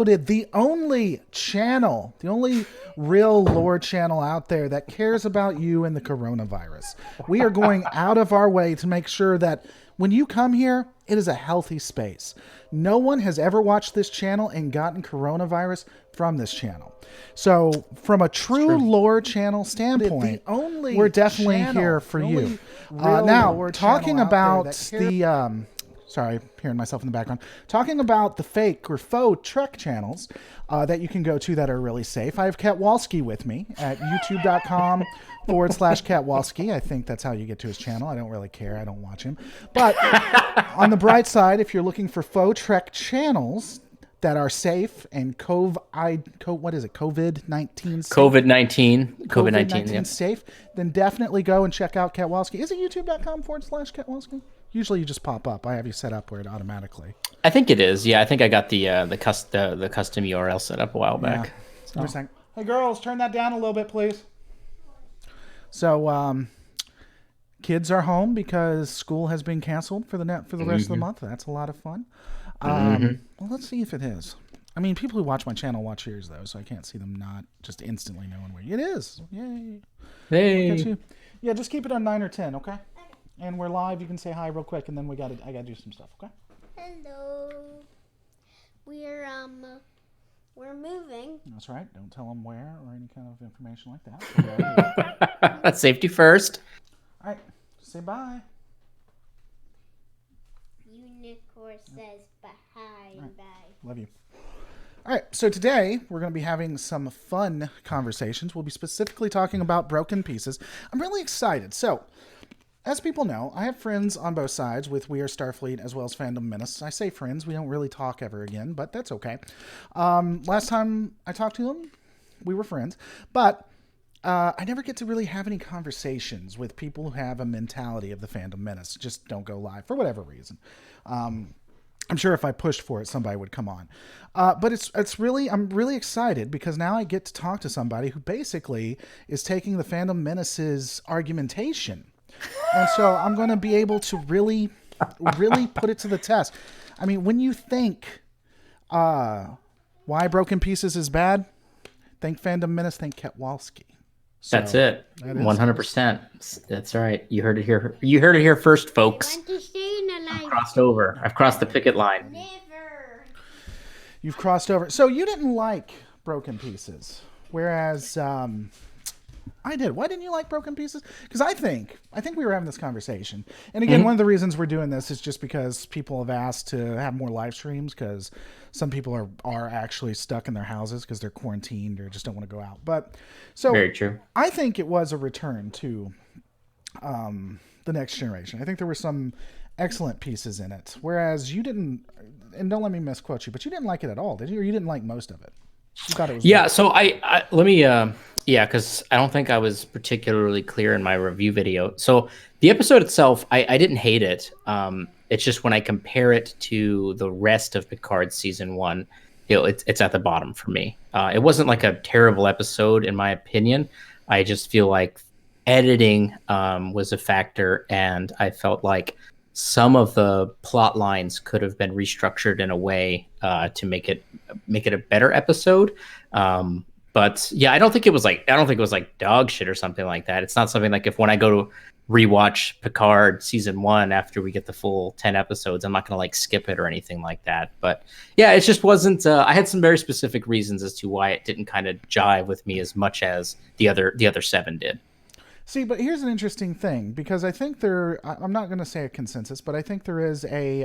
The only channel, the only real lore channel out there that cares about you and the coronavirus. We are going out of our way to make sure that when you come here, it is a healthy space. No one has ever watched this channel and gotten coronavirus from this channel. So, from a true lore channel standpoint, we're definitely here for you. Now, talking about the sorry, hearing myself in the background. Talking about the fake or faux Trek channels that you can go to that are really safe. I have Ketwolski with me at youtube.com/Ketwolski. I think that's how you get to his channel. I don't really care. I don't watch him. But on the bright side, if you're looking for faux Trek channels that are safe and COVID-19 safe? COVID-19 safe, then definitely go and check out Ketwolski. Is it youtube.com/Ketwolski? Usually you just pop up. I have you set up where it automatically. I think it is. Yeah, I think I got the custom URL set up a while back. Yeah. So. Hey girls, turn that down a little bit, please. So kids are home because school has been canceled for the rest of the month. That's a lot of fun. Well, let's see if it is. I mean, people who watch my channel watch yours though, so I can't see them not just instantly knowing where it is. Yay! Hey. Yeah, just keep it on 9 or 10, okay? And we're live. You can say hi real quick, and then I gotta do some stuff. Okay. Hello. We're moving. That's right. Don't tell them where or any kind of information like that. That's safety first. All right. Say bye. Unicorn says bye and bye. Love you. All right. So today we're going to be having some fun conversations. We'll be specifically talking about broken pieces. I'm really excited. So, as people know, I have friends on both sides with We Are Starfleet as well as Fandom Menace. I say friends, we don't really talk ever again, but that's okay. Last time I talked to them, we were friends, but I never get to really have any conversations with people who have a mentality of the Fandom Menace. Just don't go live for whatever reason. I'm sure if I pushed for it, somebody would come on. But I'm really excited because now I get to talk to somebody who basically is taking the Fandom Menace's argumentation. And so I'm going to be able to really put it to the test. I mean, when you think why Broken Pieces is bad, think Fandom Menace, think Ketwolski. So that's it. 100%. That's right. You heard it here. You heard it here first, folks. I've crossed over. I've crossed the picket line. Never. You've crossed over. So you didn't like Broken Pieces, whereas I did. Why didn't you like Broken Pieces? Because I think we were having this conversation. And again, one of the reasons we're doing this is just because people have asked to have more live streams because some people are actually stuck in their houses because they're quarantined or just don't want to go out. But so very true. I think it was a return to the Next Generation. I think there were some excellent pieces in it. Whereas you didn't, and don't let me misquote you, but you didn't like it at all, did you? Or you didn't like most of it? You thought it was yeah, good. So I let me because I don't think I was particularly clear in my review video. So the episode itself, I didn't hate it. It's just when I compare it to the rest of Picard season 1, it's at the bottom for me. It wasn't like a terrible episode in my opinion. I just feel like editing was a factor, and I felt like some of the plot lines could have been restructured in a way to make it a better episode. But yeah, I don't think it was like dog shit or something like that. It's not something like when I go to rewatch Picard season 1 after we get the full 10 episodes, I'm not going to like skip it or anything like that. But yeah, it just wasn't, I had some very specific reasons as to why it didn't kind of jive with me as much as the other 7 did. See, but here's an interesting thing, because I think I'm not going to say a consensus, but I think there is a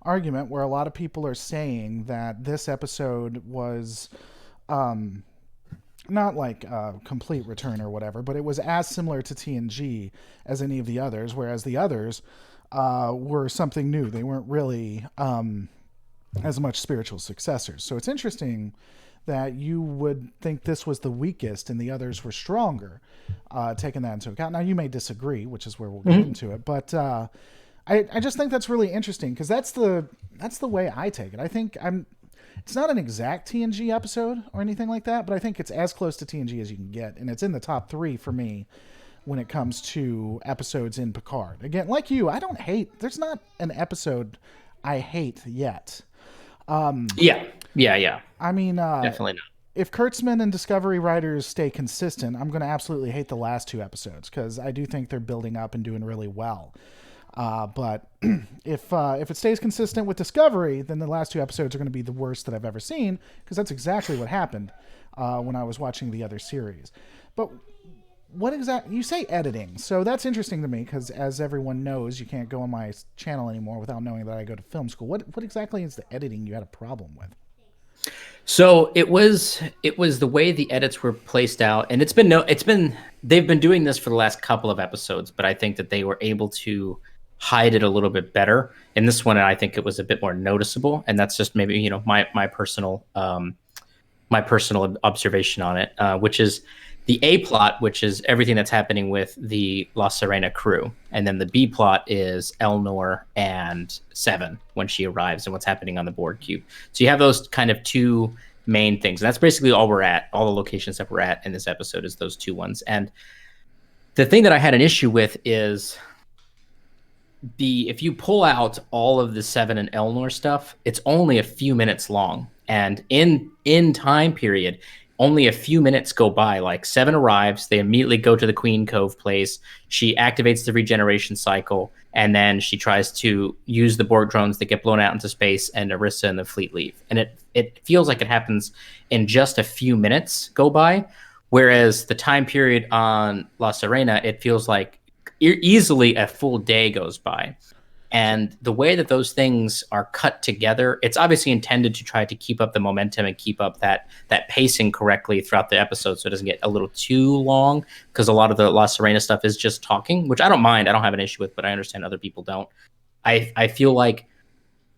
argument where a lot of people are saying that this episode was not like a complete return or whatever, but it was as similar to TNG as any of the others, whereas the others were something new. They weren't really as much spiritual successors. So it's interesting that you would think this was the weakest and the others were stronger, taking that into account. Now, you may disagree, which is where we'll get into it, but I just think that's really interesting, because that's the way I take it. I think it's not an exact TNG episode or anything like that, but I think it's as close to TNG as you can get, and it's in the top 3 for me when it comes to episodes in Picard. Again, like you, I don't hate. There's not an episode I hate yet. Yeah. Yeah. I mean, Definitely not. if Kurtzman and Discovery writers stay consistent, I'm going to absolutely hate the last two episodes because I do think they're building up and doing really well. But if it stays consistent with Discovery, then the last two episodes are going to be the worst that I've ever seen because that's exactly what happened when I was watching the other series. But what exactly you say editing? So that's interesting to me because, as everyone knows, you can't go on my channel anymore without knowing that I go to film school. What exactly is the editing you had a problem with? So it was the way the edits were placed out, and they've been doing this for the last couple of episodes, but I think that they were able to hide it a little bit better. In this one, I think it was a bit more noticeable, and that's just maybe my personal observation on it, which is the A plot, which is everything that's happening with the La Serena crew, and then the B plot is Elnor and Seven when she arrives and what's happening on the board cube. So you have those kind of two main things. And that's basically all we're at. All the locations that we're at in this episode is those two ones. And the thing that I had an issue with is if you pull out all of the Seven and Elnor stuff, it's only a few minutes long, and in time period, only a few minutes go by. Like Seven arrives, they immediately go to the Queen Cove place. She activates the regeneration cycle, and then she tries to use the Borg drones that get blown out into space, and Arissa and the fleet leave. And it feels like it happens in just a few minutes go by, whereas the time period on La Serena, it feels like easily a full day goes by. And the way that those things are cut together, it's obviously intended to try to keep up the momentum and keep up that pacing correctly throughout the episode, so it doesn't get a little too long, because a lot of the La Serena stuff is just talking, which I don't mind. I don't have an issue with, but I understand other people don't. I feel like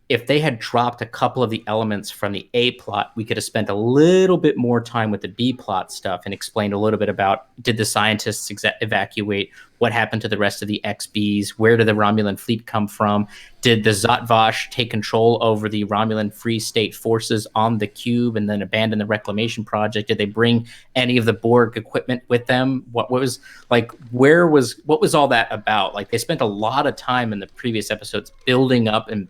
if they had dropped a couple of the elements from the A plot, we could have spent a little bit more time with the B plot stuff and explained a little bit about, did the scientists evacuate? What happened to the rest of the XBs? Where did the Romulan fleet come from? Did the Zotvash take control over the Romulan Free State forces on the cube and then abandon the reclamation project? Did they bring any of the Borg equipment with them? What was like, what was all that about? Like, they spent a lot of time in the previous episodes building up and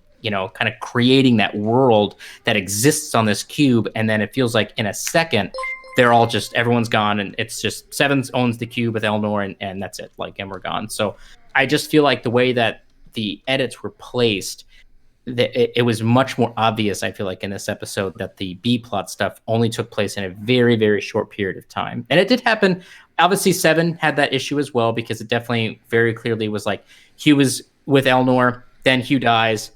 kind of creating that world that exists on this cube, and then it feels like in a second everyone's gone, and it's just Seven owns the cube with Elnor, and that's it, like, and we're gone. So I just feel like the way that the edits were placed, it was much more obvious, I feel like, in this episode, that the B plot stuff only took place in a very, very short period of time. And it did happen. Obviously, Seven had that issue as well, because it definitely very clearly was like, Hugh was with Elnor, then Hugh dies,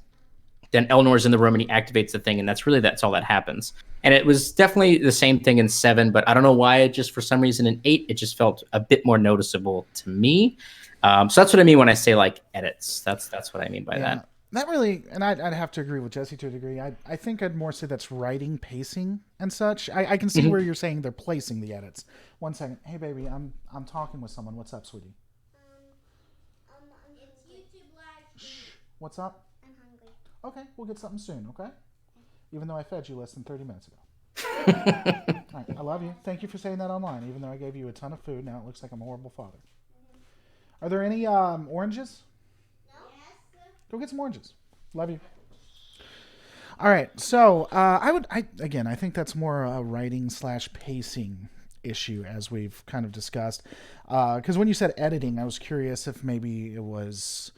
then Elnor's in the room and he activates the thing, and that's all that happens. And it was definitely the same thing in 7, but I don't know why, it just, for some reason, in 8, it just felt a bit more noticeable to me. So that's what I mean when I say, like, edits. That's what I mean by that. That really, and I'd have to agree with Jesse to a degree. I think I'd more say that's writing, pacing, and such. I can see where you're saying they're placing the edits. 1 second. Hey, baby, I'm talking with someone. What's up, sweetie? It's YouTube Live. Shh. What's up? I'm hungry. Okay, we'll get something soon, okay? Even though I fed you less than 30 minutes ago. All right, I love you. Thank you for saying that online, even though I gave you a ton of food. Now it looks like I'm a horrible father. Are there any oranges? No. Yes. Go get some oranges. Love you. All right, so I think that's more a writing / pacing issue, as we've kind of discussed. Because when you said editing, I was curious if maybe it was,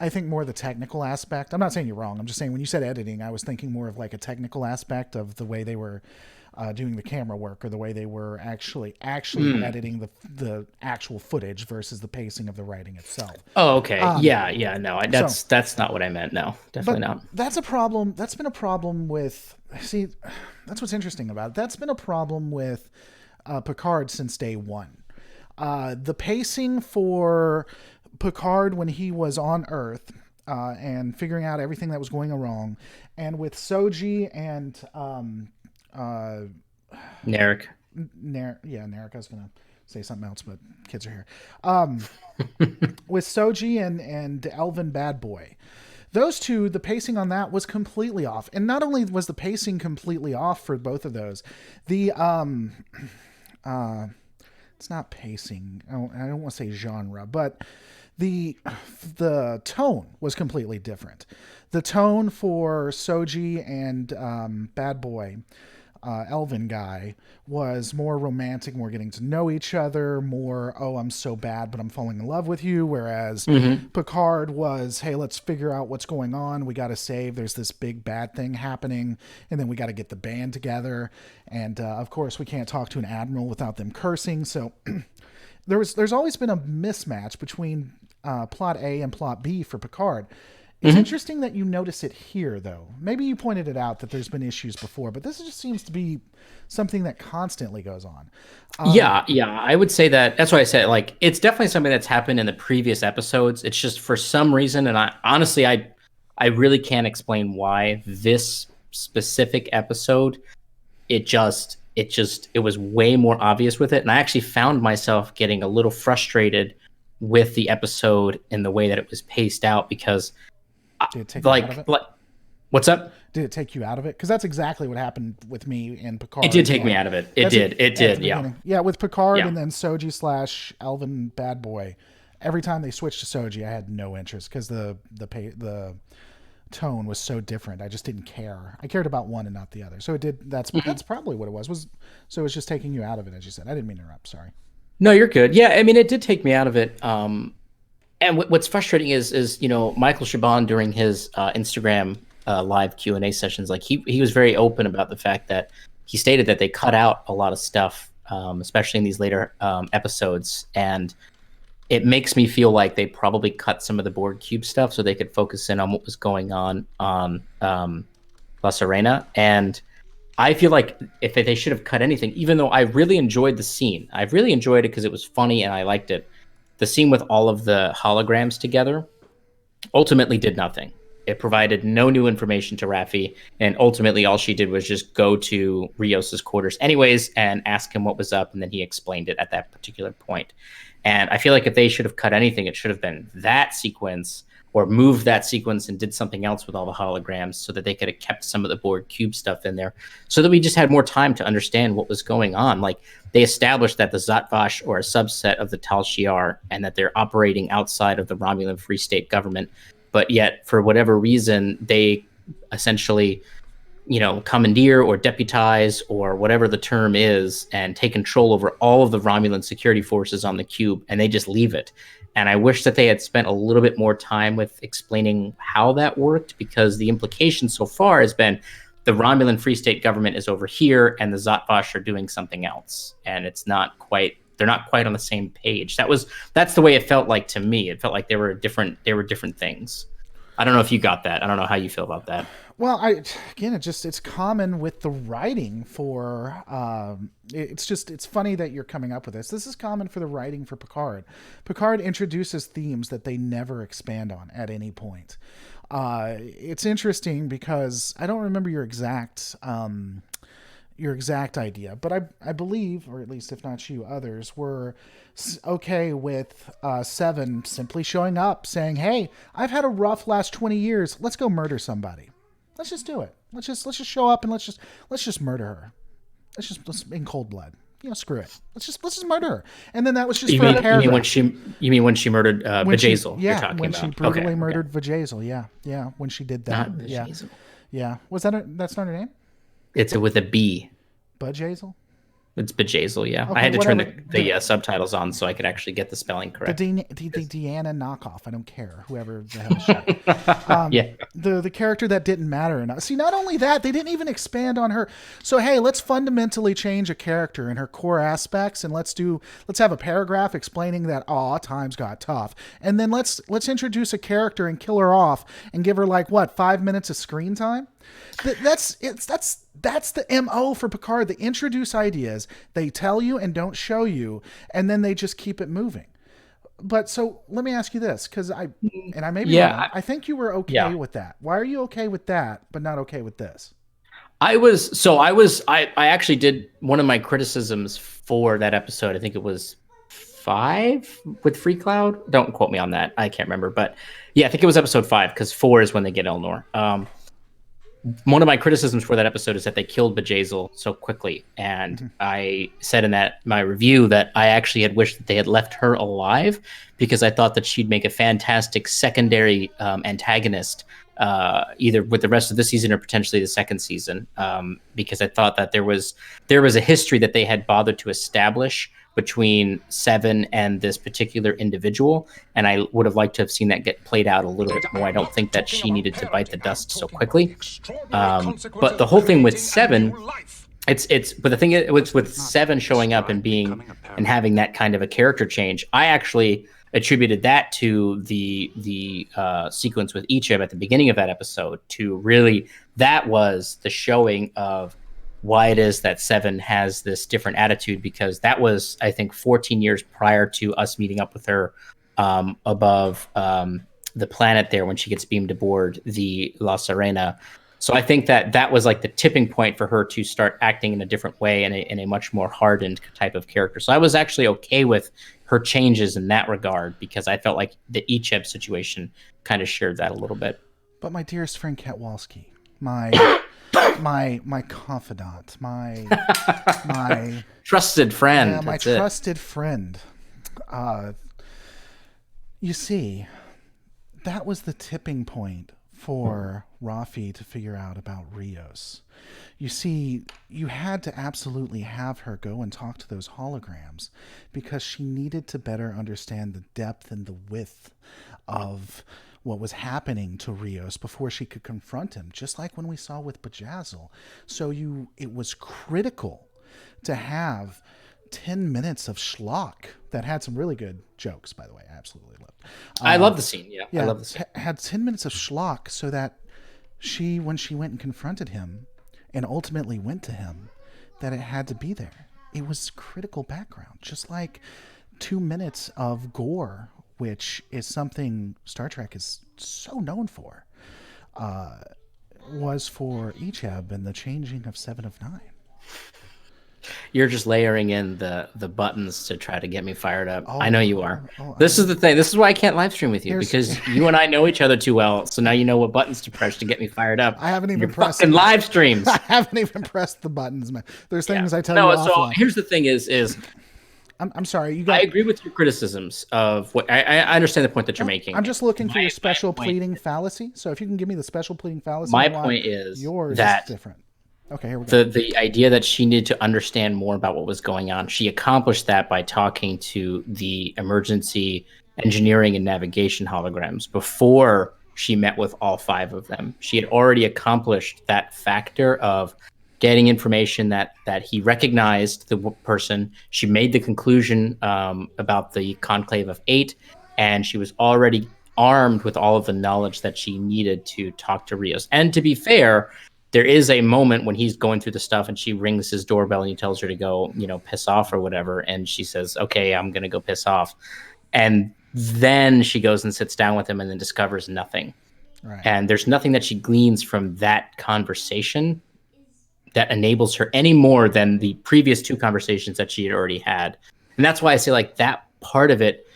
I think, more the technical aspect. I'm not saying you're wrong. I'm just saying when you said editing, I was thinking more of like a technical aspect of the way they were doing the camera work, or the way they were actually editing the actual footage versus the pacing of the writing itself. Oh, okay. Yeah. No, that's not what I meant. No, definitely not. That's a problem. That's been a problem with. See, that's what's interesting about it. That's been a problem with Picard since day one. The pacing for Picard when he was on Earth and figuring out everything that was going wrong, and with Soji and Narek. Narek. I was gonna say something else, but kids are here. With Soji and Elvin Bad Boy, those two, the pacing on that was completely off. And not only was the pacing completely off for both of those, the it's not pacing. I don't want to say genre, but the tone was completely different. The tone for Soji and Bad Boy, Elven guy, was more romantic, more getting to know each other, more, oh, I'm so bad, but I'm falling in love with you. Whereas Picard was, hey, let's figure out what's going on. We got to save. There's this big bad thing happening, and then we got to get the band together. And of course, we can't talk to an admiral without them cursing. So there's always been a mismatch between plot A and plot B for Picard. It's interesting that you notice it here, though. Maybe you pointed it out that there's been issues before, but this just seems to be something that constantly goes on. Yeah, I would say that. That's why I said, like, it's definitely something that's happened in the previous episodes. It's just for some reason, and I really can't explain why this specific episode, it was way more obvious with it, and I actually found myself getting a little frustrated with the episode in the way that it was paced out because. Did it take you out of it? What's up? Did it take you out of it? Because that's exactly what happened with me in Picard. It did take me out of it. It did. Yeah. Yeah, with Picard and then Soji / Elven Bad Boy. Every time they switched to Soji, I had no interest because the tone was so different. I just didn't care. I cared about one and not the other. So it did. That's probably what it was. So it was just taking you out of it, as you said. I didn't mean to interrupt. Sorry. No, you're good. Yeah, I mean, it did take me out of it. And what's frustrating is Michael Chabon during his Instagram live Q&A sessions, like he was very open about the fact that he stated that they cut out a lot of stuff, especially in these later episodes, and it makes me feel like they probably cut some of the Borg Cube stuff so they could focus in on what was going on La Serena. And I feel like if they should have cut anything, even though I really enjoyed the scene, I really enjoyed it because it was funny and I liked it. The scene with all of the holograms together ultimately did nothing. It provided no new information to Raffi, and ultimately all she did was just go to Rios's quarters anyways and ask him what was up, and then he explained it at that particular point. And I feel like if they should have cut anything, it should have been that sequence, or moved that sequence and did something else with all the holograms so that they could have kept some of the Borg Cube stuff in there so that we just had more time to understand what was going on. Like, they established that the Zat-Vash are a subset of the Tal Shiar and that they're operating outside of the Romulan Free State government. But yet, for whatever reason, they essentially, commandeer or deputize or whatever the term is and take control over all of the Romulan security forces on the cube, and they just leave it. And I wish that they had spent a little bit more time with explaining how that worked, because the implication so far has been the Romulan Free State government is over here and the Zat-Vash are doing something else. And they're not quite on the same page. That's the way it felt like to me. It felt like they were different things. I don't know if you got that. I don't know how you feel about that. Well, it's common with the writing for, it's funny that you're coming up with this. This is common for the writing for Picard. Picard introduces themes that they never expand on at any point. It's interesting because I don't remember your exact idea, but I believe, or at least if not you, others were okay with Seven simply showing up saying, hey, I've had a rough last 20 years. Let's go murder somebody. Let's just do it. Let's just show up and let's just murder her. Let's in cold blood. Screw it. Let's just murder her. And then that was just for a paragraph. You mean when she murdered Vajazel? Yeah, when she brutally murdered Vajazel. Yeah, when she did that. Not Vajazel. Yeah. Was that's not her name? It's with a B. Vajazel? It's Vajazel, yeah. Okay, I had to turn the subtitles on so I could actually get the spelling correct. The Deanna knockoff. I don't care. Whoever the hell she The character that didn't matter enough. See, not only that, they didn't even expand on her. So, hey, let's fundamentally change a character and her core aspects, and let's have a paragraph explaining that, times got tough. And then let's introduce a character and kill her off and give her 5 minutes of screen time? That's the MO for Picard. They introduce ideas, they tell you and don't show you, and then they just keep it moving. But so let me ask you this, because I may be wrong. I think you were okay with that. Why are you okay with that, but not okay with this? I actually did one of my criticisms for that episode. I think it was 5 with Free Cloud. Don't quote me on that. I can't remember, but yeah, I think it was episode 5 because 4 is when they get Elnor. one of my criticisms for that episode is that they killed Bjayzl so quickly, and I said in that my review that I actually had wished that they had left her alive, because I thought that she'd make a fantastic secondary antagonist, either with the rest of the season or potentially the second season, because I thought that there was a history that they had bothered to establish between Seven and this particular individual, and I would have liked to have seen that get played out a little bit more. I don't think that she needed to bite the dust so quickly. But the whole thing with Seven, but the thing is, with Seven showing up and having that kind of a character change, I actually attributed that to the sequence with Ichib at the beginning of that episode. That was the showing of why it is that Seven has this different attitude, because that was, I think, 14 years prior to us meeting up with her above the planet there when she gets beamed aboard the La Serena. So I think that was like the tipping point for her to start acting in a different way, in a much more hardened type of character. So I was actually okay with her changes in that regard, because I felt like the Ichib situation kind of shared that a little bit. But my dearest friend Ketwolski, my confidant, my trusted friend. Yeah, my trusted friend. You see, that was the tipping point for Rafi to figure out about Rios. You see, you had to absolutely have her go and talk to those holograms, because she needed to better understand the depth and the width of what was happening to Rios before she could confront him, just like when we saw with Bjayzl. So it was critical to have 10 minutes of schlock that had some really good jokes, by the way. I absolutely loved. I love the scene. Yeah, I love the scene. Had 10 minutes of schlock so that when she went and confronted him and ultimately went to him, that it had to be there. It was critical background, just like 2 minutes of gore, which is something Star Trek is so known for, was for Ichab and the changing of 7 of 9. You're just layering in the buttons to try to get me fired up. I know you are. This is the thing. This is why I can't live stream with you, because you and I know each other too well. So now you know what buttons to press to get me fired up. I haven't even pressed fucking live streams. I haven't even pressed the buttons, man. There's things I tell you offline. So here's the thing: is I'm sorry. I agree with your criticisms of what I understand the point that you're making. I'm just looking for your special pleading fallacy. So if you can give me the special pleading fallacy, my point is yours that is different. Okay, here we go. The idea that she needed to understand more about what was going on, she accomplished that by talking to the emergency engineering and navigation holograms before she met with all 5 of them. She had already accomplished that factor of getting information that he recognized the person. She made the conclusion about the Conclave of 8, and she was already armed with all of the knowledge that she needed to talk to Rios. And to be fair, there is a moment when he's going through the stuff and she rings his doorbell and he tells her to go, piss off or whatever. And she says, okay, I'm going to go piss off. And then she goes and sits down with him and then discovers nothing. Right. And there's nothing that she gleans from that conversation that enables her any more than the previous 2 conversations that she had already had. And that's why I say, like, that part of it,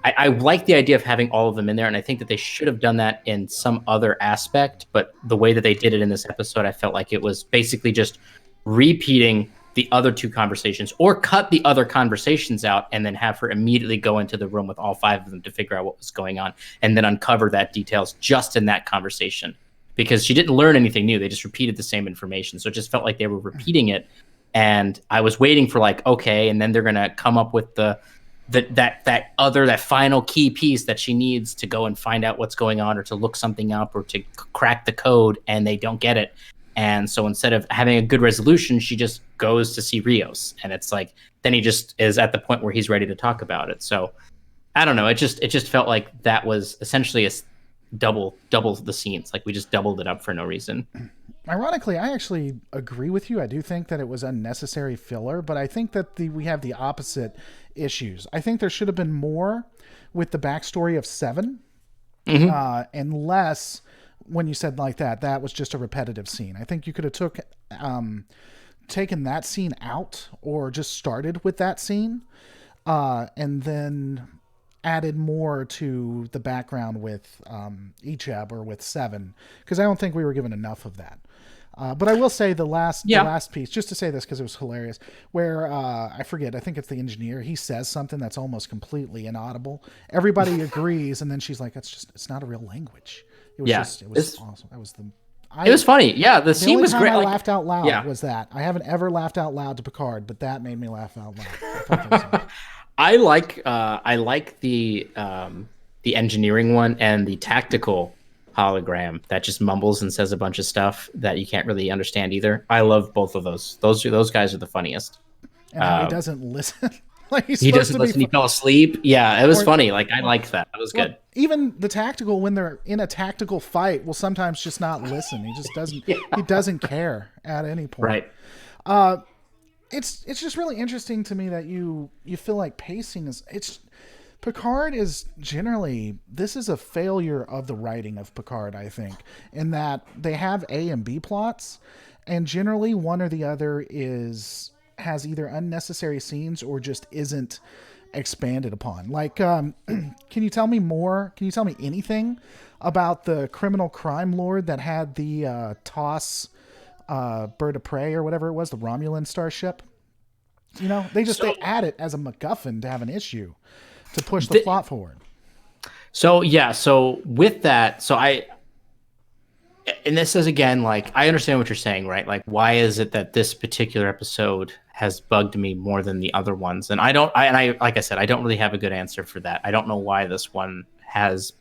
I like the idea of having all of them in there, and I think that they should have done that in some other aspect, but the way that they did it in this episode, I felt like it was basically just repeating the other 2 conversations, or cut the other conversations out and then have her immediately go into the room with all 5 of them to figure out what was going on, and then uncover that details just in that conversation, because she didn't learn anything new. They just repeated the same information. So it just felt like they were repeating it, and I was waiting for, like, okay, and then they're going to come up with that final key piece that she needs to go and find out what's going on, or to look something up, or to crack the code, and they don't get it. And so instead of having a good resolution, she just goes to see Rios, and it's like, then he just is at the point where he's ready to talk about it. So I don't know. It just felt like that was essentially a double the scenes. Like, we just doubled it up for no reason. Ironically, I actually agree with you. I do think that it was unnecessary filler, but I think that we have the opposite issues. I think there should have been more with the backstory of 7, and less when you said like that was just a repetitive scene. I think you could have taken that scene out, or just started with that scene, and then added more to the background with Ichab or with 7, because I don't think we were given enough of that. But I will say the last piece, just to say this because it was hilarious, where I forget, I think it's the engineer. He says something that's almost completely inaudible. Everybody agrees, and then she's like, it's not a real language. It was awesome. That was it was funny. Yeah, the scene was great. I laughed out loud was that. I haven't ever laughed out loud to Picard, but that made me laugh out loud. I thought that was I like the engineering one and the tactical hologram that just mumbles and says a bunch of stuff that you can't really understand either. I love both of those. Those guys are the funniest. And how he doesn't listen. Like he doesn't listen. He fell asleep. Yeah, it was funny. Like I like that. That was good. Even the tactical, when they're in a tactical fight, will sometimes just not listen. He just doesn't. He doesn't care at any point. Right. It's just really interesting to me that you feel like pacing is Picard is generally, this is a failure of the writing of Picard, I think, in that they have A and B plots, and generally one or the other has either unnecessary scenes or just isn't expanded upon. Like, can you tell me more? Can you tell me anything about the criminal crime lord that had the TOS bird of prey or whatever it was, the Romulan starship? You know, they add it as a MacGuffin to have an issue to push the plot forward. So with that, and this is again, like, I understand what you're saying, right? Like, why is it that this particular episode has bugged me more than the other ones? And I like I said, I don't really have a good answer for that. I don't know why this one has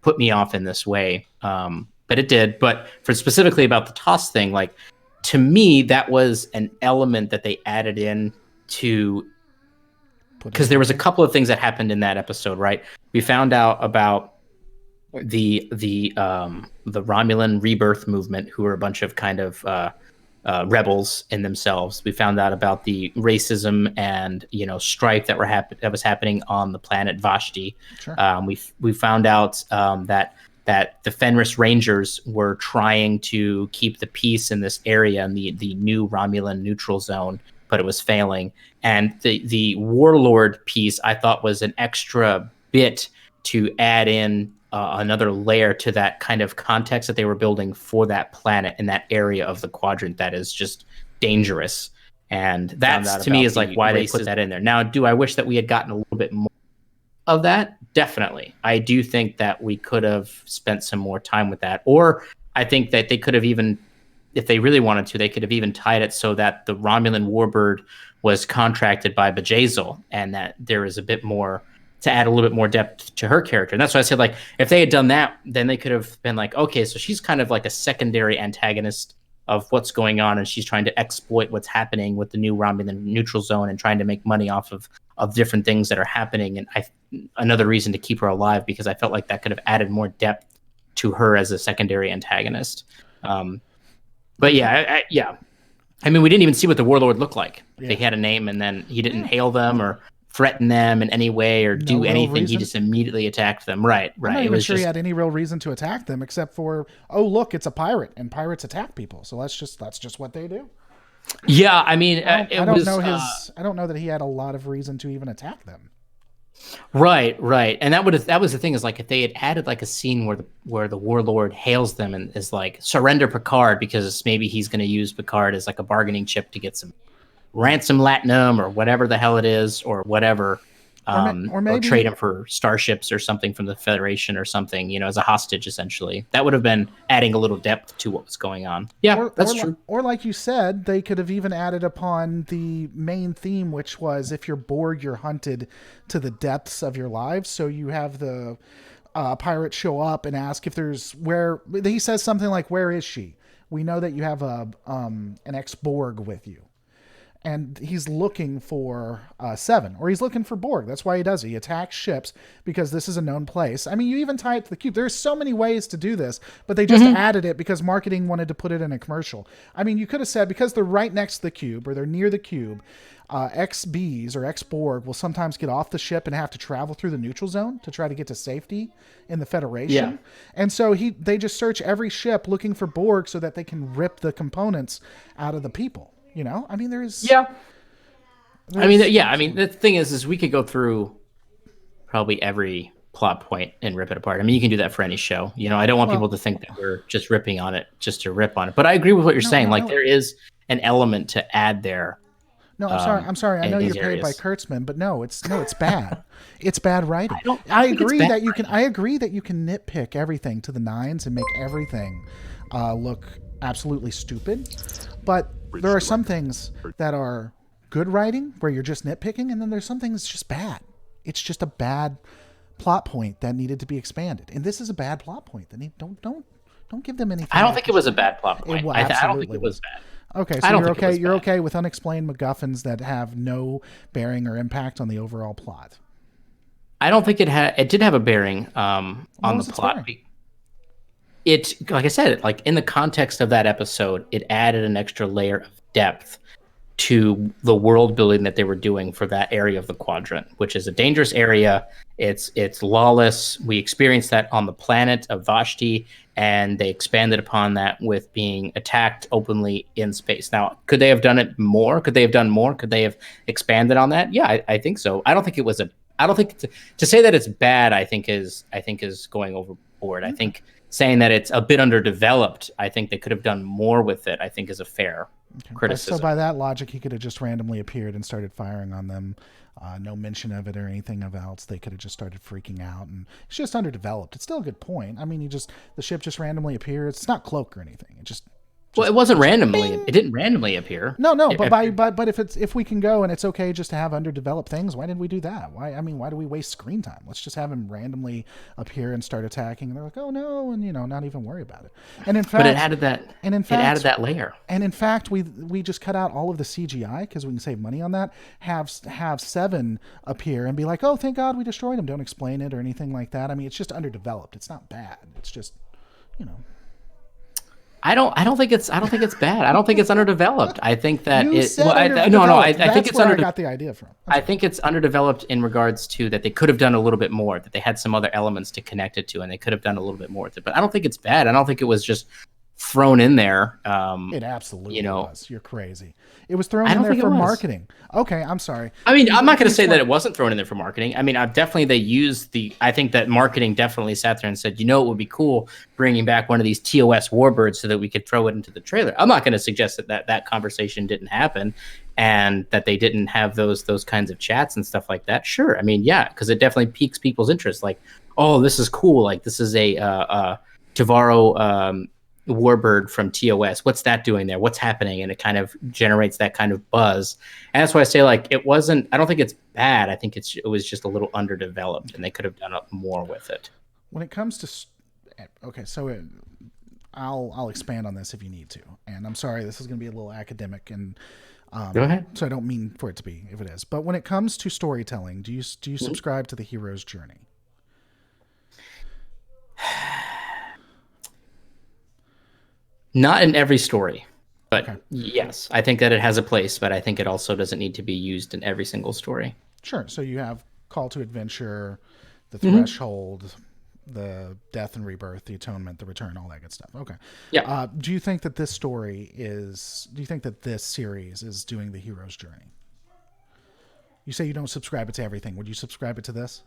put me off in this way. But it did. But for specifically about the toss thing, like, to me, that was an element that they added in to, because there was a couple of things that happened in that episode, right? We found out about the Romulan rebirth movement, who are a bunch of kind of rebels in themselves. We found out about the racism and strife that was happening on the planet Vashti. Sure. We found out that the Fenris Rangers were trying to keep the peace in this area in the new Romulan neutral zone, but it was failing. And the warlord piece, I thought, was an extra bit to add in another layer to that kind of context that they were building for that planet in that area of the quadrant that is just dangerous. And that, to me, is like why they put that in there. Now, do I wish that we had gotten a little bit more of that? Definitely. I do think that we could have spent some more time with that. Or I think that they could have even, if they really wanted to, they could have even tied it so that the Romulan warbird was contracted by Bjayzl, and that there is a bit more to add a little bit more depth to her character. And that's why I said, like, if they had done that, then they could have been like, okay, so she's kind of like a secondary antagonist of what's going on, and she's trying to exploit what's happening with the new Romulan neutral zone and trying to make money off of different things that are happening. And another reason to keep her alive, because I felt like that could have added more depth to her as a secondary antagonist. But yeah, I mean, we didn't even see what the warlord looked like. Yeah. They had a name, and then he didn't hail them or threaten them in any way or do anything. He just immediately attacked them. Right. I'm not even sure he had any real reason to attack them, except for, oh, look, it's a pirate, and pirates attack people, so that's just what they do. Yeah, I mean, I don't know that he had a lot of reason to even attack them. Right, and that was the thing, is like, if they had added like a scene where the warlord hails them and is like, surrender Picard, because maybe he's going to use Picard as like a bargaining chip to get some ransom latinum or whatever the hell it is, or whatever, or maybe, or trade him for starships or something from the Federation or something, as a hostage, essentially. That would have been adding a little depth to what was going on. Yeah, that's true. Or like you said, they could have even added upon the main theme, which was, if you're bored, you're hunted to the depths of your lives. So you have the pirate show up and ask if he says something like, where is she? We know that you have an ex-Borg with you. And he's looking for Seven, or he's looking for Borg. That's why he does it. He attacks ships because this is a known place. I mean, you even tie it to the cube. There's so many ways to do this, but they just added it because marketing wanted to put it in a commercial. I mean, you could have said, because they're right next to the cube, or they're near the cube, ex-Bs or ex-Borg will sometimes get off the ship and have to travel through the neutral zone to try to get to safety in the Federation. Yeah. And so they just search every ship looking for Borg so that they can rip the components out of the people. I mean, I mean, the thing is we could go through probably every plot point and rip it apart. I mean, you can do that for any show. You know, I don't want Well- people to think that we're just ripping on it just to rip on it. But I agree with what you're saying. no, like no. there is an element to add there. No, I'm sorry. I in know you're these paid by areas. Kurtzman, but no, it's bad. It's bad writing. I don't I think it's agree bad that you can. I agree that you can nitpick everything to the nines and make everything look absolutely stupid. But there are some things that are good writing where you're just nitpicking, and then there's some things just bad. It's just a bad plot point that needed to be expanded, and this is a bad plot point. That don't give them anything. I don't think it was a bad plot point. It I don't think absolutely it was bad. Okay, I so don't you're think it okay. was You're bad. okay with unexplained MacGuffins that have no bearing or impact on the overall plot. I don't think it had. It did have a bearing on was the its plot. bearing? It, like I said, like in the context of that episode, it added an extra layer of depth to the world building that they were doing for that area of the quadrant, which is a dangerous area. It's lawless. We experienced that on the planet of Vashti, and they expanded upon that with being attacked openly in space. Now, could they have done it more? Could they have done more? Could they have expanded on that? Yeah, I think so. I don't think it was a. I don't think to say that it's bad. I think is going overboard. I think saying that it's a bit underdeveloped. I think they could have done more with it. I think is a fair criticism. So by that logic, he could have just randomly appeared and started firing on them. No mention of it or anything else. They could have just started freaking out, and it's just underdeveloped. It's still a good point. I mean, the ship just randomly appears. It's not cloak or anything. It just Well, it wasn't randomly. It didn't randomly appear. No, It- but if we can go and it's okay just to have underdeveloped things, why didn't we do that? Why do we waste screen time? Let's just have him randomly appear and start attacking, and they're like, oh no, and not even worry about it. And in fact, but it added that. And in it added fact, that layer. And in fact, we just cut out all of the CGI because we can save money on that. Have Seven appear and be like, oh, thank God we destroyed him. Don't explain it or anything like that. I mean, it's just underdeveloped. It's not bad. It's just, I don't think it's bad. I don't think it's underdeveloped. I think that You it. said Well, I underdeveloped. think That's it's where I under. got the idea from. I think it's underdeveloped in regards to that they could have done a little bit more. That they had some other elements to connect it to, and they could have done a little bit more with it. But I don't think it's bad. I don't think it was just thrown in there. It absolutely know, was. You're crazy. It was thrown I in don't there think for it was. marketing. Okay, I'm sorry. I mean, I'm not going to say that it wasn't thrown in there for marketing. I mean, they used the. I think that marketing definitely sat there and said, it would be cool bringing back one of these TOS warbirds so that we could throw it into the trailer. I'm not going to suggest that conversation didn't happen, and that they didn't have those kinds of chats and stuff like that. Sure, I mean, yeah, because it definitely piques people's interest. Like, oh, this is cool. Like, this is a Tavaro warbird from TOS. What's that doing there? What's happening? And it kind of generates that kind of buzz. And that's why I say, like, it wasn't. I don't think it's bad. I think it was just a little underdeveloped, and they could have done more with it. When it comes to I'll expand on this if you need to. And I'm sorry, this is going to be a little academic, and Go ahead. So I don't mean for it to be, if it is. But when it comes to storytelling, do you subscribe to the hero's journey? Not in every story, but Okay. yes, I think that it has a place, but I think it also doesn't need to be used in every single story. Sure. So you have Call to Adventure, the Mm-hmm. Threshold, the Death and Rebirth, the Atonement, the Return, all that good stuff. Okay. Yeah. Do you think that this series is doing the hero's journey? You say you don't subscribe it to everything. Would you subscribe it to this?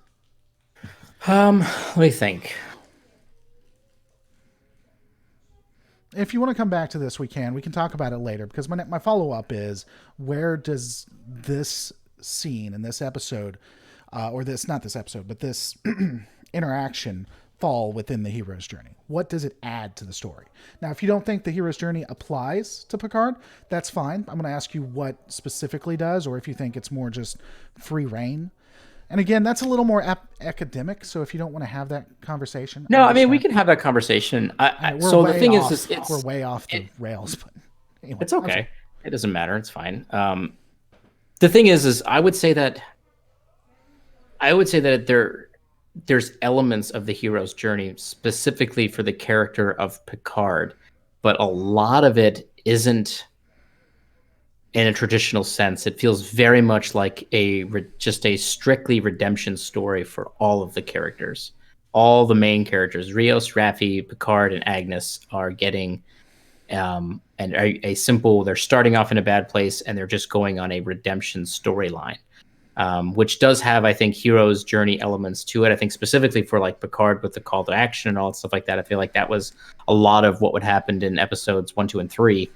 Let me think. If you want to come back to this, we can talk about it later, because my follow-up is, where does this scene in this episode, or this, not this episode, but this interaction fall within the hero's journey? What does it add to the story? Now, if you don't think the hero's journey applies to Picard, that's fine. I'm going to ask you what specifically does, or if you think it's more just free reign. And again, that's a little more academic, so if you don't want to have that conversation... No, I mean, we understand. can have that conversation. We're So the way thing off- is it's we're way off the rails, but anyway, it's okay. It doesn't matter. It's fine. The thing is I would say that there's elements of the hero's journey specifically for the character of Picard, but a lot of it isn't in a traditional sense. It feels very much like just a strictly redemption story for all of the characters. All the main characters, Rios, Raffi, Picard, and Agnes, are getting they're starting off in a bad place, and they're just going on a redemption storyline. which does have, I think, hero's journey elements to it. I think specifically for like Picard with the call to action and all that stuff like that. I feel like that was a lot of what would happen in episodes 1, 2, and 3,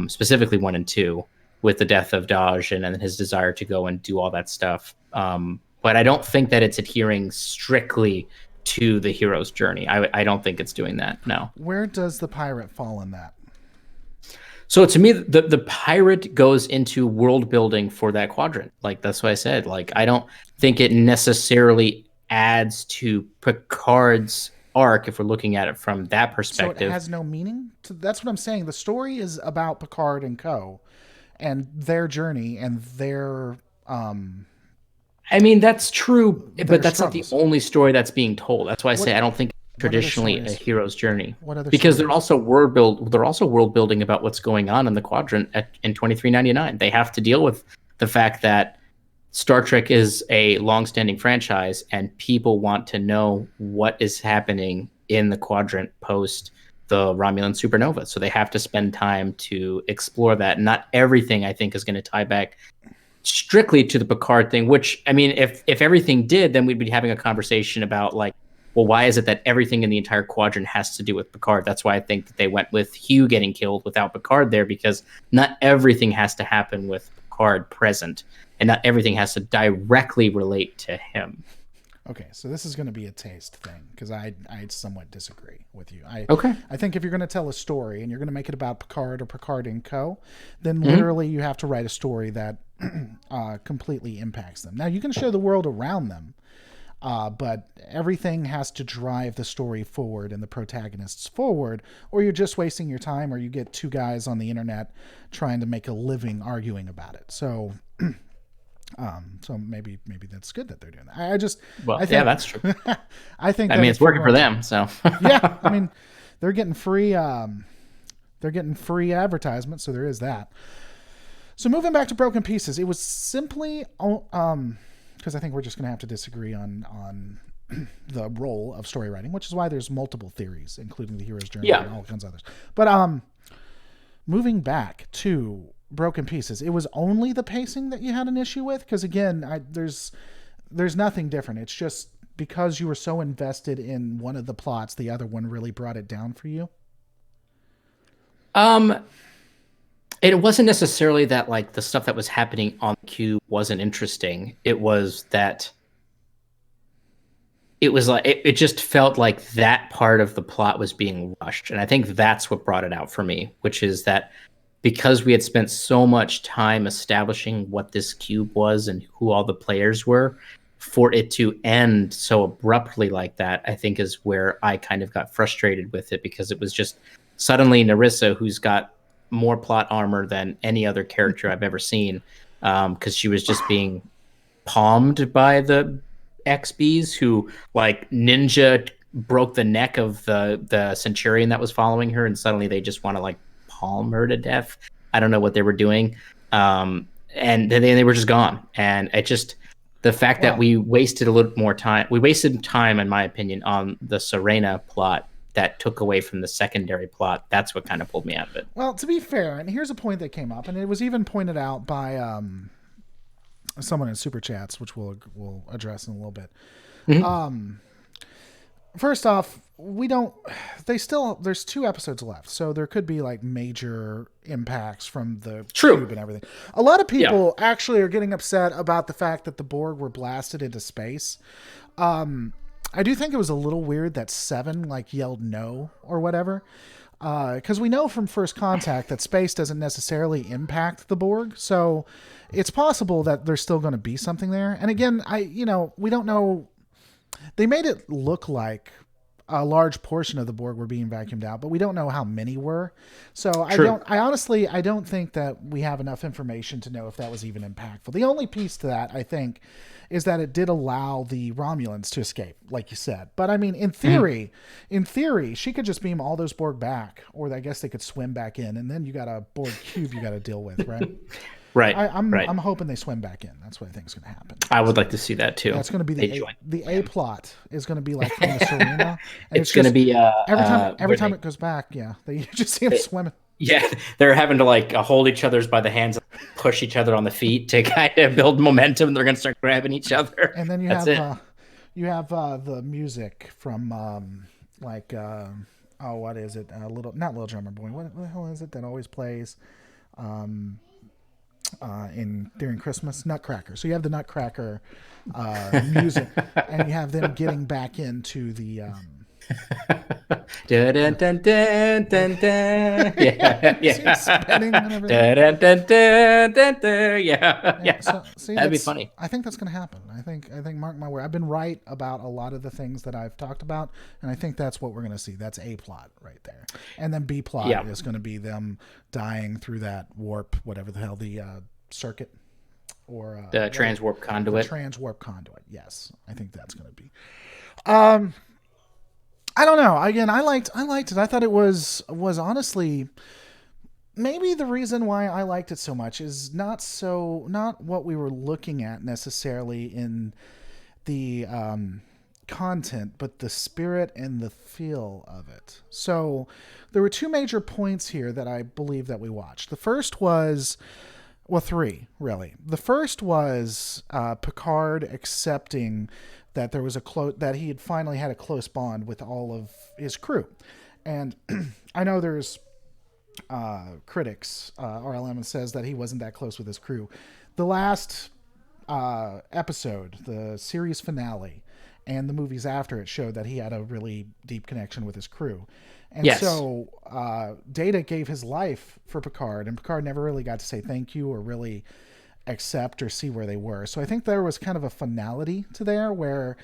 specifically 1 and 2, with the death of Daj and then his desire to go and do all that stuff. But I don't think that it's adhering strictly to the hero's journey. I don't think it's doing that. No. Where does the pirate fall in that? So to me, the pirate goes into world building for that quadrant. Like, that's what I said. Like, I don't think it necessarily adds to Picard's arc if we're looking at it from that perspective. So it has no meaning? That's what I'm saying. The story is about Picard and co. and their journey and their... I mean, that's true, but that's struggles. not the only story that's being told. That's why I say I don't think traditionally a hero's journey. What other because stories? they're also world building about what's going on in the quadrant in 2399. They have to deal with the fact that Star Trek is a long-standing franchise and people want to know what is happening in the quadrant post the Romulan supernova. So they have to spend time to explore that. Not everything, I think, is going to tie back strictly to the Picard thing, which, I mean, if everything did, then we'd be having a conversation about, like, well, why is it that everything in the entire quadrant has to do with Picard? That's why I think that they went with Hugh getting killed without Picard there, because not everything has to happen with Picard present, and not everything has to directly relate to him. Okay, so this is going to be a taste thing, because I somewhat disagree with you. Okay. I think if you're going to tell a story and you're going to make it about Picard or Picard and co., then literally you have to write a story that completely impacts them. Now, you can show the world around them, but everything has to drive the story forward and the protagonists forward, or you're just wasting your time, or you get two guys on the internet trying to make a living arguing about it. So... so maybe that's good that they're doing that. I think, yeah, that's true. I think. I mean, it's working for them, so. Yeah, I mean, they're getting free. They're getting free advertisement, so there is that. So moving back to Broken Pieces, it was simply because I think we're just going to have to disagree on the role of story writing, which is why there's multiple theories, including the hero's journey and all kinds of others. But moving back to Broken Pieces, it was only the pacing that you had an issue with, because again, there's nothing different. It's just because you were so invested in one of the plots, the other one really brought it down for you. It wasn't necessarily that, like, the stuff that was happening on the cube wasn't interesting. It was that it was like it just felt like that part of the plot was being rushed, and I think that's what brought it out for me, which is that because we had spent so much time establishing what this cube was and who all the players were, for it to end so abruptly like that, I think is where I kind of got frustrated with it, because it was just suddenly Narissa, who's got more plot armor than any other character I've ever seen, because she was just being palmed by the XBs who, like, ninja broke the neck of the Centurion that was following her, and suddenly they just want to, like, palm her to death. I don't know what they were doing. And then they were just gone. And it just, the fact that we wasted a little more time, we wasted time, in my opinion, on the Serena plot that took away from the secondary plot. That's what kind of pulled me out of it. Well, to be fair, and here's a point that came up, and it was even pointed out by someone in Super Chats, which we'll address in a little bit. Mm-hmm. First off, there's 2 episodes left, so there could be, like, major impacts from the cube and everything. A lot of people actually are getting upset about the fact that the Borg were blasted into space. I do think it was a little weird that Seven, like, yelled no or whatever. Because we know from First Contact that space doesn't necessarily impact the Borg, so it's possible that there's still going to be something there. And again, we don't know. They made it look like a large portion of the Borg were being vacuumed out, but we don't know how many were. So I honestly don't think that we have enough information to know if that was even impactful. The only piece to that, I think, is that it did allow the Romulans to escape, like you said. But I mean, in theory, she could just beam all those Borg back, or I guess they could swim back in, and then you got a Borg cube you got to deal with, right? Right. I'm hoping they swim back in. That's what I think is going to happen. I would like to see that too. That's going to be the A plot is going to be like from the Serena. And it's going to be every time it goes back, you just see them swimming. Yeah, they're having to like hold each other's by the hands, push each other on the feet to kind of build momentum. They're gonna start grabbing each other. And then That's it. you have the music from like oh, what is it? Little, not Little Drummer Boy. What the hell is it that always plays in during Christmas? Nutcracker. So you have the Nutcracker music, and you have them getting back into the. Dun, dun, dun, dun, dun, dun. Yeah, yeah. Spinning and everything. Dun, dun, dun, dun, dun. Yeah, yeah. So, see, That'd be funny. I think that's going to happen. I think mark my word. I've been right about a lot of the things that I've talked about, and I think that's what we're going to see. That's A plot right there, and then B plot is going to be them dying through that warp, whatever the hell the circuit or The transwarp conduit. The transwarp conduit. Yes, I think that's going to be. I don't know. Again, I liked it. I thought it was honestly maybe the reason why I liked it so much is not what we were looking at necessarily in the content, but the spirit and the feel of it. So there were two major points here that I believe that we watched. The first was, well, three really. The first was Picard accepting that there was that he had finally had a close bond with all of his crew. And I know there's critics, RLM says that he wasn't that close with his crew. The last episode, the series finale, and the movies after it showed that he had a really deep connection with his crew. And so Data gave his life for Picard, and Picard never really got to say thank you or really accept or see where they were. So I think there was kind of a finality to there where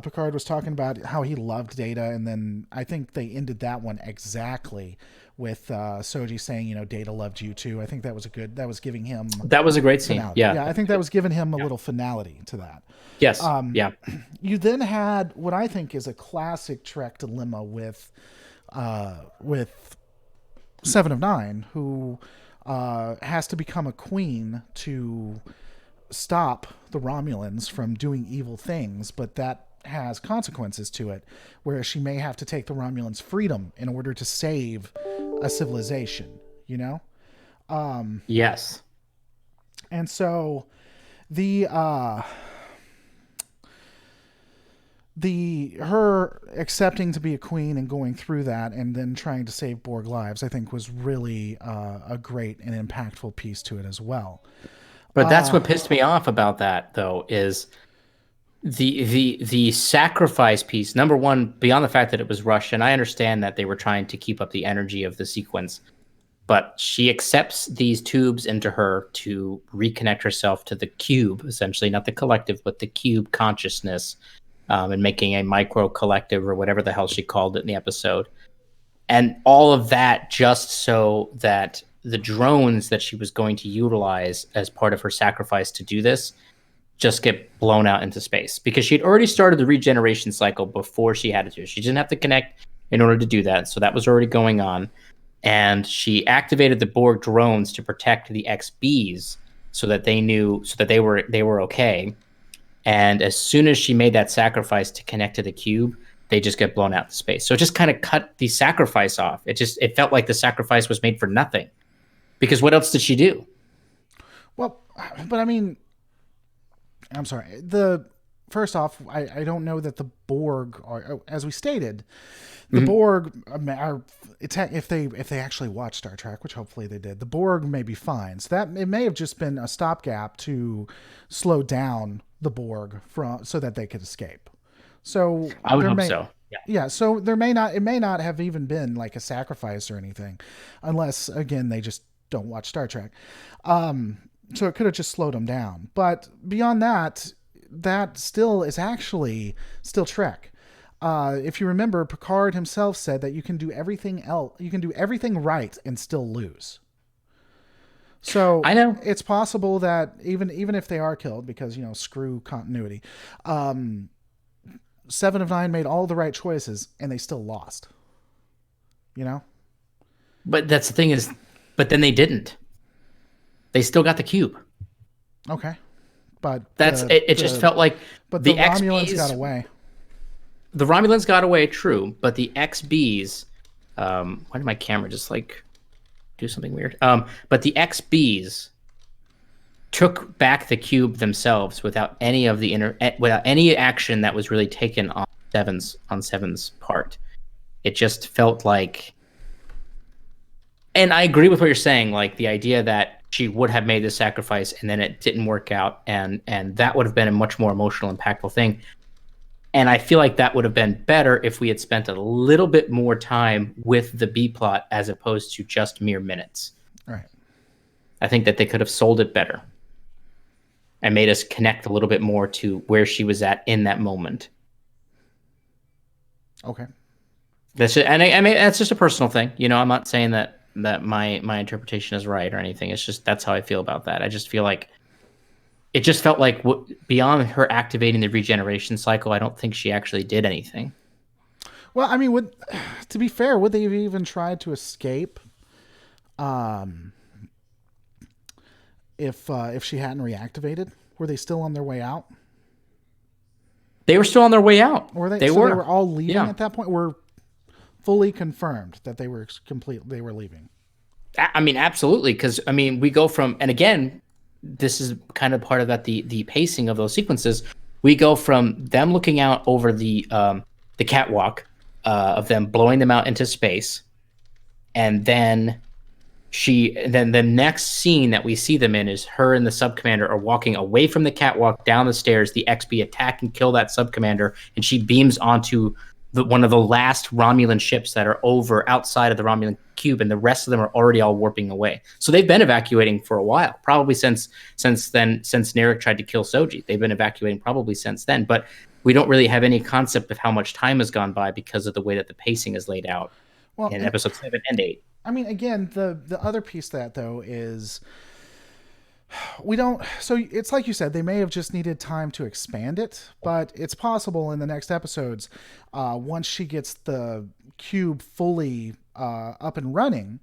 Picard was talking about how he loved Data, and then I think they ended that one exactly with Soji saying, Data loved you too. I think that was giving him... That was a great scene. Finality. Yeah, I think that was giving him a little finality to that. Yes. Yeah. You then had what I think is a classic Trek dilemma with Seven of Nine, who has to become a queen to stop the Romulans from doing evil things, but that has consequences to it, where she may have to take the Romulans' freedom in order to save a civilization, Yes. And so her accepting to be a queen and going through that and then trying to save Borg lives, I think was really a great and impactful piece to it as well. But that's what pissed me off about that, though, is the sacrifice piece. Number one, beyond the fact that it was rushed, and I understand that they were trying to keep up the energy of the sequence, but she accepts these tubes into her to reconnect herself to the cube, essentially, not the collective, but the cube consciousness, and making a micro collective or whatever the hell she called it in the episode. And all of that just so that the drones that she was going to utilize as part of her sacrifice to do this just get blown out into space, because she had already started the regeneration cycle before she had to. She didn't have to connect in order to do that. So that was already going on. And she activated the Borg drones to protect the XBs so that they were okay. And as soon as she made that sacrifice to connect to the cube, they just get blown out to space. So it just kind of cut the sacrifice off. It felt like the sacrifice was made for nothing, because what else did she do? Well, but I mean, I'm sorry. First off, I don't know that the Borg are, as we stated, the Borg are, if they actually watch Star Trek, which hopefully they did, the Borg may be fine. So that it may have just been a stopgap to slow down the Borg so that they could escape. So I would hope so. Yeah. So it may not have even been like a sacrifice or anything, unless again they just don't watch Star Trek. So it could have just slowed them down. But beyond that, that still is actually still Trek. If you remember, Picard himself said that you can do everything right and still lose. So I know it's possible that even if they are killed, because screw continuity, Seven of Nine made all the right choices and they still lost. But that's the thing is, but then they didn't. They still got the cube. Okay, but it just felt like, but the Romulans XBs got away. The Romulans got away, true, but the XBs. Why did my camera just like do something weird. But the XBs took back the cube themselves without any of the without any action that was really taken on Seven's part. It just felt like, and I agree with what you're saying, like the idea that she would have made this sacrifice and then it didn't work out, and that would have been a much more emotional, impactful thing. And I feel like that would have been better if we had spent a little bit more time with the B plot as opposed to just mere minutes. Right. I think that they could have sold it better and made us connect a little bit more to where she was at in that moment. Okay. That's just, and I mean, that's just a personal thing. You know, I'm not saying that my interpretation is right or anything. It's just, that's how I feel about that. I just feel like it just felt like beyond her activating the regeneration cycle, I don't think she actually did anything. Well, I mean, to be fair, would they have even tried to escape if she hadn't reactivated? Were they still on their way out? They were still on their way out. Were they? They so were. They were all leaving Yeah. at that point. We're fully confirmed that they were leaving. I mean, absolutely, because I mean, we go from, and again, this is kind of part of that the pacing of those sequences. We go from them looking out over the catwalk of them blowing them out into space, and then the next scene that we see them in is her and the sub commander are walking away from the catwalk down the stairs. The XB attack and kill that sub commander, and she beams onto one of the last Romulan ships that are over outside of the Romulan cube, and the rest of them are already all warping away. So they've been evacuating for a while, probably since Narek tried to kill Soji. They've been evacuating probably since then, but we don't really have any concept of how much time has gone by because of the way that the pacing is laid out in episode 7 and 8. I mean, again, the other piece to that, though, is we don't. So it's like you said, they may have just needed time to expand it, but it's possible in the next episodes, once she gets the cube fully up and running,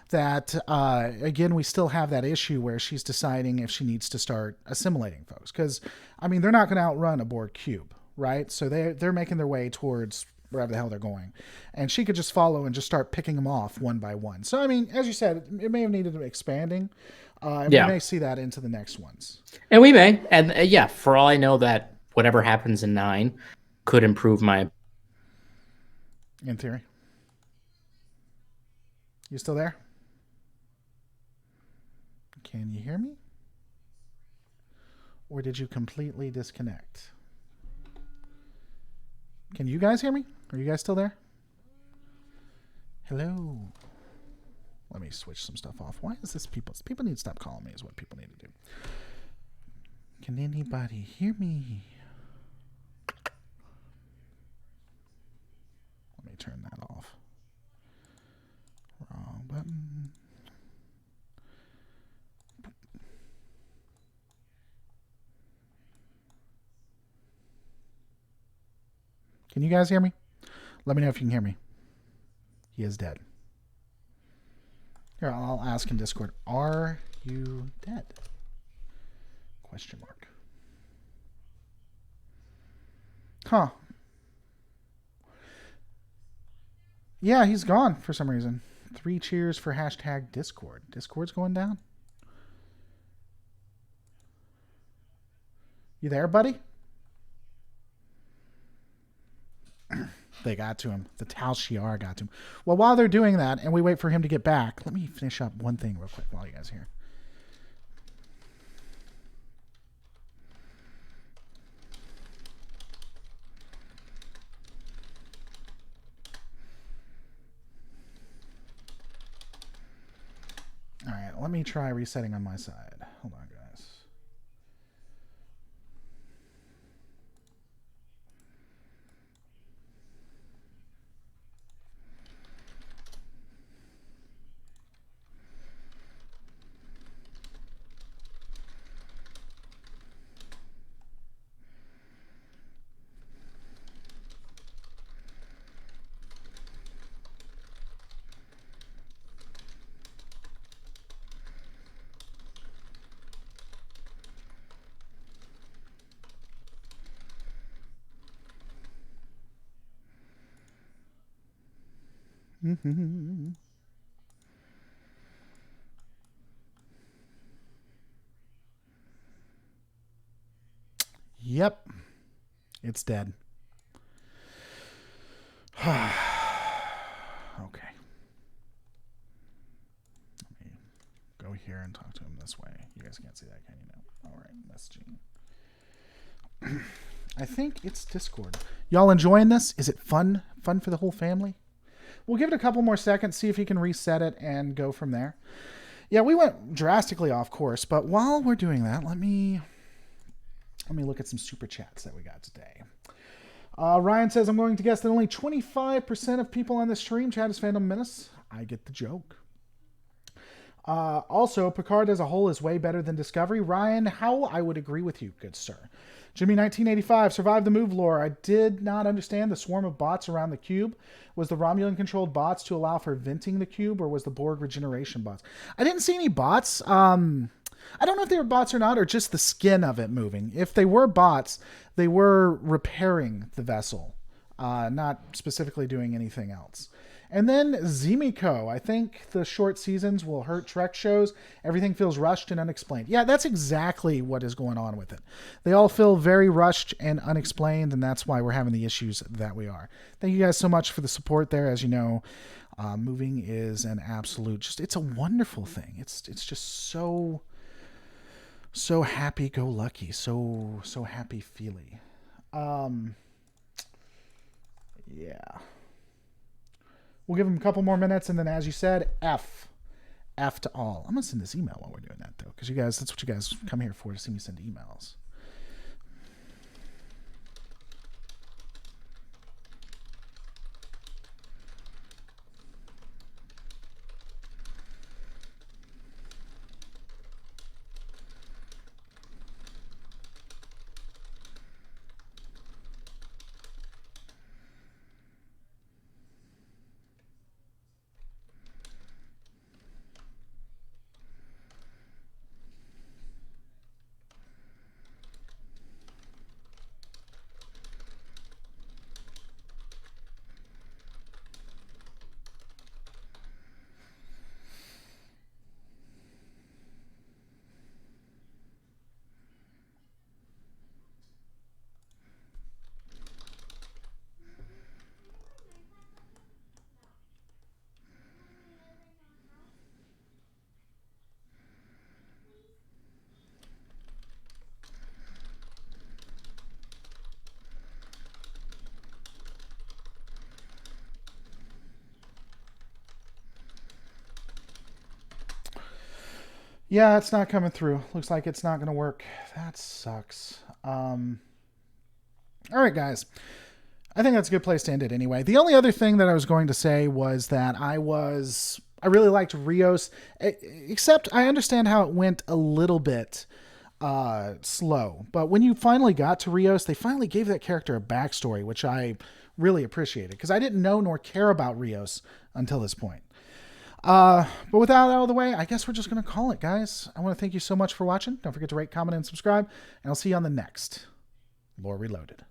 that again, we still have that issue where she's deciding if she needs to start assimilating folks. Because, I mean, they're not going to outrun a Borg cube, right? So they're making their way towards wherever the hell they're going, and she could just follow and just start picking them off one by one. So, I mean, as you said, it may have needed expanding, and we may see that into the next ones. And we may, and yeah, for all I know, that whatever happens in 9 could improve my. In theory. You still there? Can you hear me? Or did you completely disconnect? Can you guys hear me? Are you guys still there? Hello? Let me switch some stuff off. Why is this people need to stop calling me is what people need to do. Can anybody hear me? Let me turn that off. Wrong button. Can you guys hear me? Let me know if you can hear me. He is dead. Here, I'll ask in Discord. Are you dead? Question mark. Huh. Yeah, he's gone for some reason. 3 cheers for hashtag Discord. Discord's going down? You there, buddy? They got to him. The Tal Shiar got to him. Well, while they're doing that, and we wait for him to get back, let me finish up one thing real quick while you guys are here. All right, let me try resetting on my side. Hold on, guys. Yep. It's dead. Okay. Let me go here and talk to him this way. You guys can't see that, can you? No. All right. Messaging. I think it's Discord. Y'all enjoying this? Is it fun? Fun for the whole family? We'll give it a couple more seconds, see if he can reset it and go from there. Yeah, we went drastically off course, but while we're doing that, let me look at some super chats that we got today. Ryan says, I'm going to guess that only 25% of people on the stream chat is Phantom Menace. I get the joke. Also, Picard as a whole is way better than Discovery. Ryan, how? I would agree with you, good sir. Jimmy 1985, survived the move lore. I did not understand the swarm of bots around the cube. Was the Romulan-controlled bots to allow for venting the cube, or was the Borg regeneration bots? I didn't see any bots. I don't know if they were bots or not, or just the skin of it moving. If they were bots, they were repairing the vessel, not specifically doing anything else. And then Zimiko. I think the short seasons will hurt Trek shows. Everything feels rushed and unexplained. Yeah, that's exactly what is going on with it. They all feel very rushed and unexplained, and that's why we're having the issues that we are. Thank you guys so much for the support there. As you know, moving is an absolute, it's a wonderful thing. It's just so happy-go-lucky, so happy-feely. Yeah. We'll give them a couple more minutes, and then, as you said, F to all. I'm going to send this email while we're doing that, though, because that's what you guys come here for, to see me send emails. Yeah, it's not coming through. Looks like it's not going to work. That sucks. All right, guys. I think that's a good place to end it anyway. The only other thing that I was going to say was that I really liked Rios, except I understand how it went a little bit slow. But when you finally got to Rios, they finally gave that character a backstory, which I really appreciated, because I didn't know nor care about Rios until this point. But with that out of the way, I guess we're just going to call it, guys. I want to thank you so much for watching. Don't forget to rate, comment, and subscribe, and I'll see you on the next Lore Reloaded.